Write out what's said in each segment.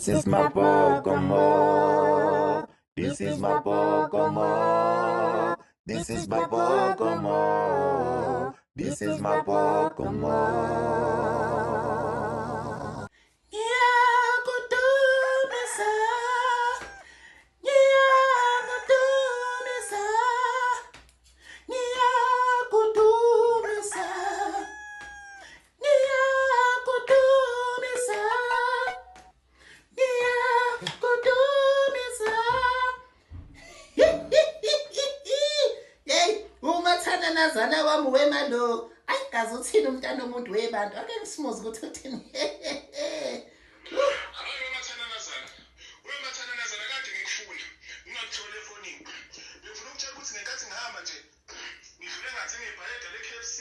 This is my Pokemon. This is my Pokemon. This is my Pokemon. This is my Pokemon. Nazana wami wemalo ayikazi uthini umntana umuntu webantu ake ngisimuze ukuthi uthini Wemathana kade ngikufuna ngingakuthola efonini ngifuna ukutshela ukuthi ngenkathi ngihamba nje ngidlule ngathi ngibhalede le-KFC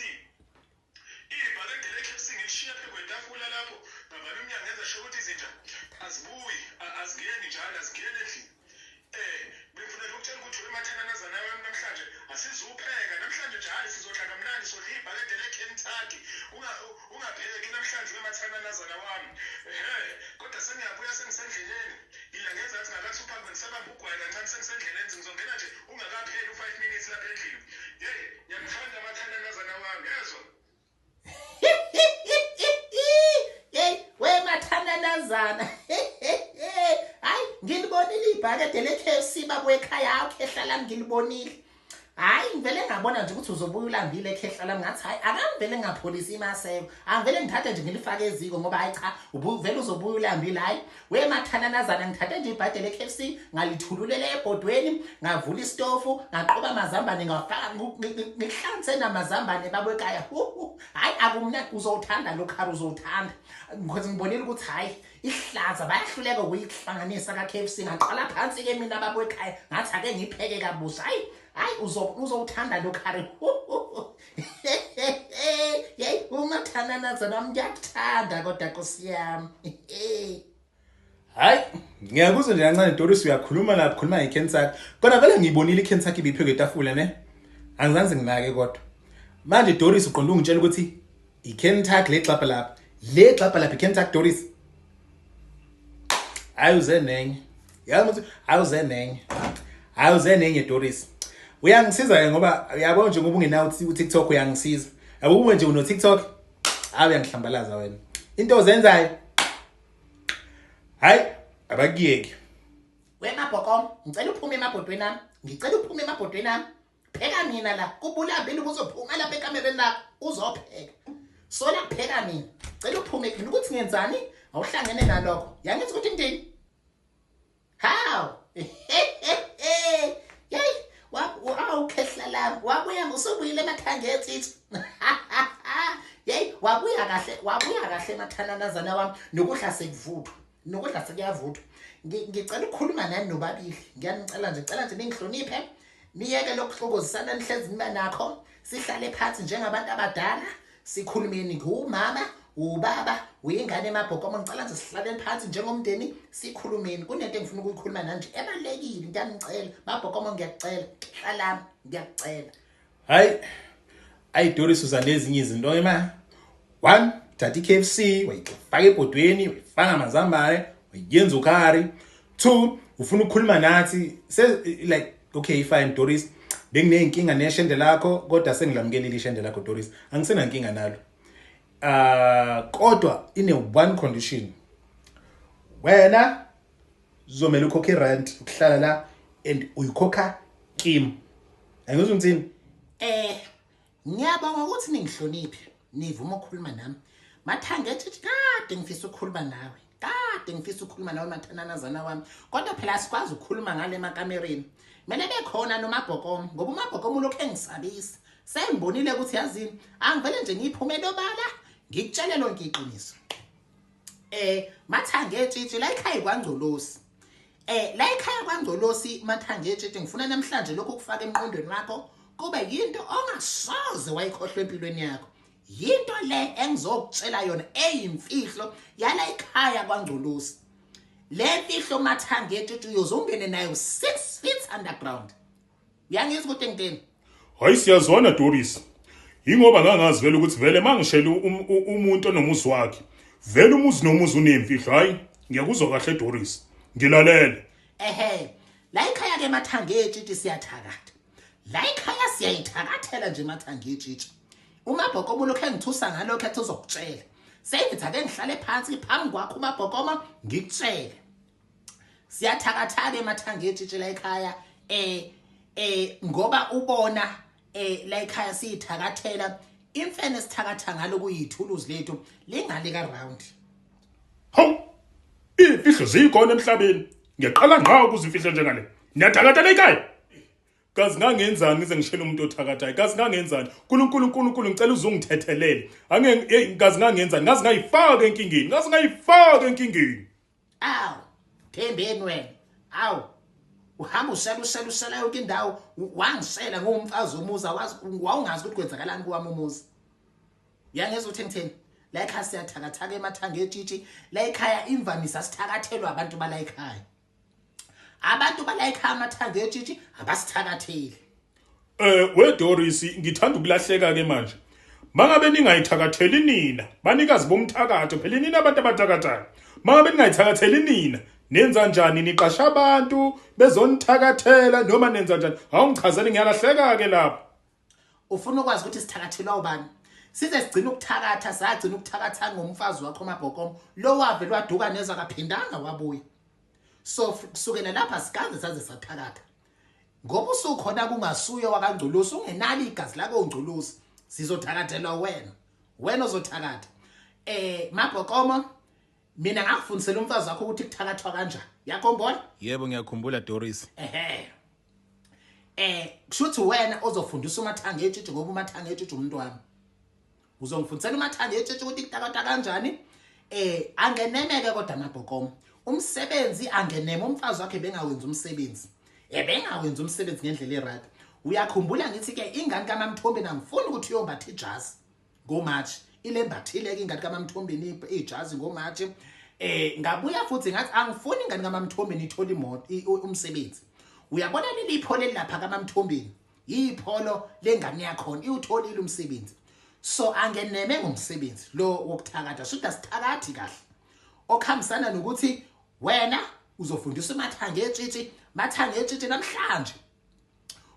ibhalede le-KFC ngilishiya phezu kwetafula lapho ngavala umnyango ngenza sho ukuthi izinja azibuyi azingeni njalo azingeni endlini bengifuna ukutshela ukuthi wemathana nazana wami namhlanje asizupheka namhlanje nje hayi sizodla kamnandi sodla ibhalede le-Kentucky ungapheki namhlanje wemathana nazana wami kodwa sengiyabuya sengisendleleni ngiyangenza athi ngakathi uphambi ngisabamba ugwayi kancane sengisendleleni ngizongena nje ungakapheli u5 minutes lapha endlini ngiyamthanda amathana nazana wami yezwa wemathana nazana hayi ngilibonile ibhakede le-KFC babuye ekhaya akho ehlala lami ngilibonile hayi ngivele ngabona nje ukuthi uzobuya ulambile ekhehla lami ngathi hayi akangivele ngapholisa imaseko angivele ngithathe nje ngilifake eziko ngoba hayi cha vele uzobuya ulambile hayi wemathana nazana ngithathe nje ibhakede le-KFC ngalithululele ebhodweni ngavula istofu ngaqoba amazambane ngafaka ngihlanze namazambane babuye ekhaya hayi akumnandi uzowuthanda lo khari uzowuthanda because ngibonile ukuthi hayi ihlaza bayahluleka ukuyihlanganisa ka-KFC ngaqala phansi ke mina babuye ekhaya ngathi ake ngipheke kabusha hayi uzowuthanda lo khari yeyi umathana nazana ngiyakuthanda kodwa Nkosi yami hayi ngiyakuzwa nje kancane Doris uyakhuluma lapho khuluma ngeKentucky kodwa vele ngiyibonile iKentucky ibiphe kwetafula ne angizange nginake kodwa manje Doris uqonda ungitshela ukuthi iKentucky le xapha lapha iKentucky Doris ayuzenenye yazi ayuzenenye Doris uyangisiza ke ngoba uyabona nje ngoba ungenawo uTikTok uyangisiza yabo ube nje uno TikTok uyangihlambalaza wena into ozenzayo hayi abakiyeke wemabhokomo ngicela uphume emabhodweni ami pheka mina la kubulambile uzophuma lapha ekamereni lakho uzopheka sola kupheka mina ngicela uphume phela ukuthi ngenzani awuhlangene nalokho yangithi ukuthi ngidini how yeyi awukhehla lami wabuya usubuyile emakhanga etsithi yeyi wabuya kahle emathana nazana wami nokudla sekuvuthwa sekuyavuthwa ngicela ukukhuluma nani nobabili ngicela nje ningihloniphe niyeke lokuhlokozisana nihlezi niba nakho sihlale phansi njengabantu abadala sikhulumeni ngumama ubaba uyingane emabhokomo ngicela nje sihlaleni phansi njengomndeni sikhulumeni kunento engifuna ukuyikhuluma nanje ebalekile ngiyangicela mabhokomo ngiyakucela hlalami ngiyakucela hayi Doris uza lezinye izinto ema 1 thatha iKFC wayifaka ebhodweni wayifaka amazambane wayenza ukhari 2 ufuna ukukhuluma nathi like okay fine Doris benginenkinga neshende lakho kodwa sengilamukelile ishende lakho Doris angisena inkinga nalo kodwa ine one condition wena uzomela ukhokhe rent ukuhlala la and uyikhokha kimi angizwe ngithini ngiyabonga ukuthi ningihloniphe nivuma ukukhuluma nami mathange ethi kade ngifisa ukukhuluma nawe mathana nazana wami kodwa phela sikwazi ukukhuluma ngale emakamereni mina bekhona nomabhokomo ngoba umabhokomo lokho engisabisa sengibonile ukuthi yazini angivele nje ngiphumele obala ngikutshele lonke iqiniso mathange etshitshi la ekhaya kwaNgcolosi mathange etshitshi ngifuna namhlanje lokho kufaka emqondweni wakho kuba yinto ongasoze wayikhohlwa empilweni yakho yinto le engizokutshela yona eyimfihlo yala ekhaya kwaNgcolosi le mfihlo mathange etshitshi uyozongene nayo 6 feet underground uyangizwa ukuthi ngithini hayi siyazwana Doris ingoba ngangazi vele ukuthi vele mangishela umuntu onomuzi wakhe vele umuzi nomuzi unemfihlo hayi ngiyakuzwa kahle Doris ngilalele. La ekhaya ke Mathangetshe siyathakatha. La ekhaya siyayithakathela nje Mathangetshe. uMabhokoma lokho engithusa ngalokho ethi uzokutshela. Sengithi ake ngihlale phansi phambi kwakho uMabhokoma ngikutshele. Siyathakatha ke Mathangetshe la ekhaya ngoba ubona la ekhaya siyithakathela imfene sithakatha ngalo kuyithuluzi lethu lingale ka round. Hawu imfihlo zikhona emhlabeni ngiyaqala ngqa ukuzimfihla njengale niyathakatha la ekhaya kazi ngangenzani ngize ngishela umuntu othakathayo kazi ngangenzani uNkulunkulu ngicela uzungithethelele kazi ngangenzani ngazi ngayifaka enkingeni Aw Thembeni wena aw uhamba ushela yonke indawo wangisela ngumfazi umuza wazi wawungazi ukuthi kwenzakalani kuwami umuzi yangezwe uthi ngitheni la ekhaya siyathakatha ke Mathangetshe la ekhaya imvamisa sithakathelwa abantu bala ekhaya abantu bala ekhaya Mathangetshe abasithakatheli we Doris ngithanda ukulahleka ke manje mangabe ningayithakatheli nina banikazi bomthakatho phela nina abantu abathakathayo mangabe ningayithakatheli nina nenza njani niqasha abantu bezonithakathela noma nenza njani awungichazeli ngiyalahleka ke lapho ufuna ukwazi ukuthi sithakathelwa ubani size sigcina ukuthakatha sagcina ukuthakatha ngomfazi wakho uMabhokoma lo wavela waduka neza kaphindanga wabuya so kusukela lapha sikaze saze sathakatha ngoba usukhona kungasuyo wakangculusi ungenali igazi lako ongculusi sizothakathelwa wena ozothakatha Mabhokoma mina ngakufundisela umfazi wakho ukuthi kuthakathwa kanjani yakhombona yebo ngiyakhumbula Doris kushuthi wena ozofundisa uMathangetshe ngoba uMathangetshe umuntu wami uzongifundisela uMathangetshe ukuthi kuthakathwa kanjani angenemeke kodwa Mabhokoma umsebenzi angeneme umfazi wakhe bengawenza umsebenzi bengawenza umsebenzi ngendlela erate uyakhumbula ngithi ke ingane kaMamthombe nangifuni ukuthi uyombatha ijazi ngoMarch ilembathile ke ingane kaMamthombeni ijazi ngoMarch ngabuya futhi ngathi angifuni ingane kaMamthombeni ithola imoto umsebenzi uyabona lelipholo lapha kaMamthombeni yipholo lengane yakho iwutholile umsebenzi so angeneme ngomsebenzi lo wokuthakatha shuthi sithakathi kahle okhambisana nokuthi wena uzofundisa Mathangetshe namhlanje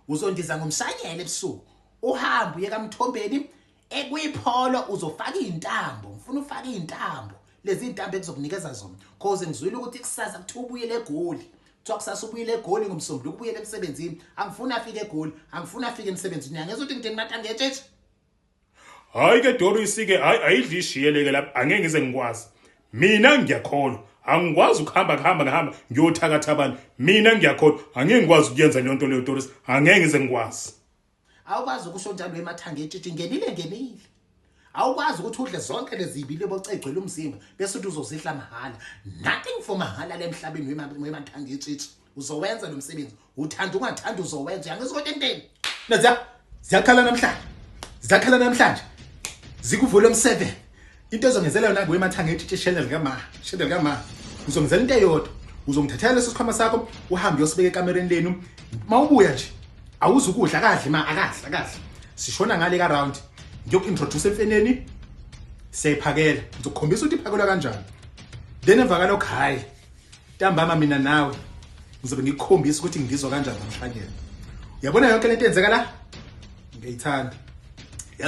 uzondiza ngomshanyele ebusuku uhambe uye kaMthombeni ekuyipholo uzofaka izintambo ngifuna ufake izintambo lezi intambo ezizokunikeza zona cause ngizwile ukuthi kusasa kuthi ubuyele eGoli kuthiwa kusasa ubuyele eGoli ngomsombuluko ubuyele emsebenzini angifuna afike eGoli angifuna afike emsebenzini uyangeza ukuthi ngideni Mathangetshe hayi ke Doris ke ayidli ishiyeleke lapha angeke ngize ngikwazi mina ngiyakholwa angikwazi ukuhamba ngiyothakatha abantu mina ngiyakholwa angeke ngikwazi ukuyenza le nto leyo Doris angeke ngize ngikwazi awukwazi ukusho njalo eMathangetshe ngenile awukwazi ukuthi udle zonke lezi zibili bocegcwele umzimba bese uthi uzozihla mahala nothing for mahala lemhlabeni weMathangetshe uzowenza lo msebenzi uthanda ungathanda uzowenza yangizokho enteni ziyakhala namhlanje zikuvula om7 into ezongenzela yona kuweMathangetshe shedel kama uzongenzela into eyodwa uzongithathela leso sikhwama sakho uhambe uyosibeka ekamereni lenu mawubuya nje awuzukudla kadle akadla sishona ngale ka round ngiyokuintroduce emfeneni siyayiphakela ngizokukhombisa ukuthi iphakelwa kanjani then emva kalokho hayi ntambama mina nawe ngizobe ngikukhombisa ukuthi ngizwa kanjani namhlanje uyabona yonke lento enzeka la ngiyayithanda